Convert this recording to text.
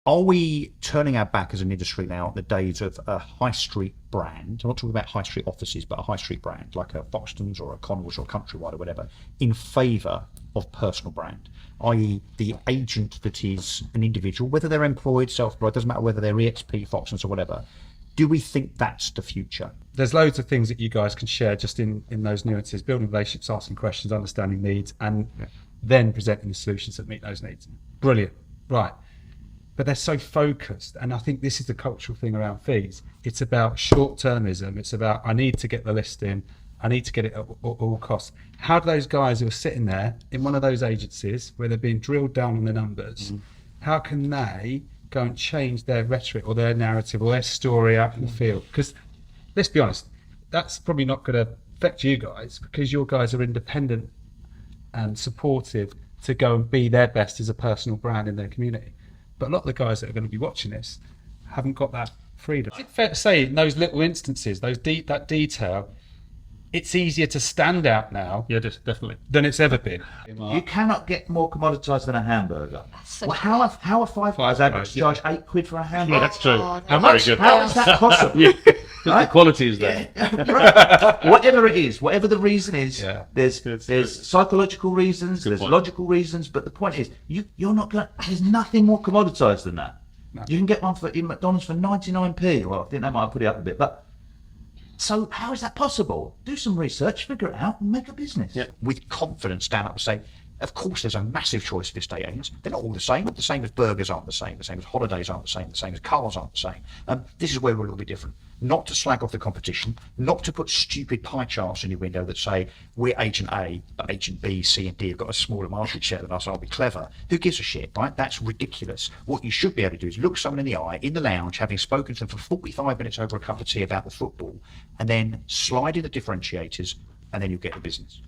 Are we turning our back as an industry now at the days of a high street brand? I'm not talking about high street offices, but a high street brand like a Foxtons or a Connells or a Countrywide or whatever, in favour of personal brand, i.e. the agent that is an individual, whether they're employed, self-employed, doesn't matter whether they're EXP, Foxtons or whatever. Do we think that's the future? There's loads of things that you guys can share just in those nuances, building relationships, asking questions, understanding needs, and then presenting the solutions that meet those needs. Brilliant. Right. But they're so focused, and I think this is the cultural thing around fees. It's about short-termism. It's about, I need to get the listing, I need to get it at all costs. How do those guys who are sitting there in one of those agencies where they're being drilled down on the numbers, how can they go and change their rhetoric or their narrative or their story out in the field? Because let's be honest, that's probably not going to affect you guys, because your guys are independent and supportive to go and be their best as a personal brand in their community. But a lot of the guys that are going to be watching this haven't got that freedom. Is it fair to say in those little instances, that detail, it's easier to stand out now, definitely, than it's ever been? You cannot get more commoditised than a hamburger. Well, how are five guys able to charge £8 for a hamburger? Yeah, that's true. How much? How is that possible? Right? The quality is there. Whatever it is, whatever the reason is, there's psychological reasons, there's point. logical reasons, but the point is, you're not going. There's nothing more commoditised than that. No. You can get one in McDonald's for 99p. Well, I think they might have put it up a bit, but. So how is that possible? Do some research, figure it out, and make a business. Yeah. With confidence, stand up and say, of course there's a massive choice of estate agents. They're not all the same. The same as burgers aren't the same as holidays aren't the same as cars aren't the same. This is where we're a little bit different. Not to slag off the competition, not to put stupid pie charts in your window that say, we're agent A, but agent B, C and D have got a smaller market share than us, I'll be clever. Who gives a shit, right? That's ridiculous. What you should be able to do is look someone in the eye, in the lounge, having spoken to them for 45 minutes over a cup of tea about the football, and then slide in the differentiators, and then you'll get the business.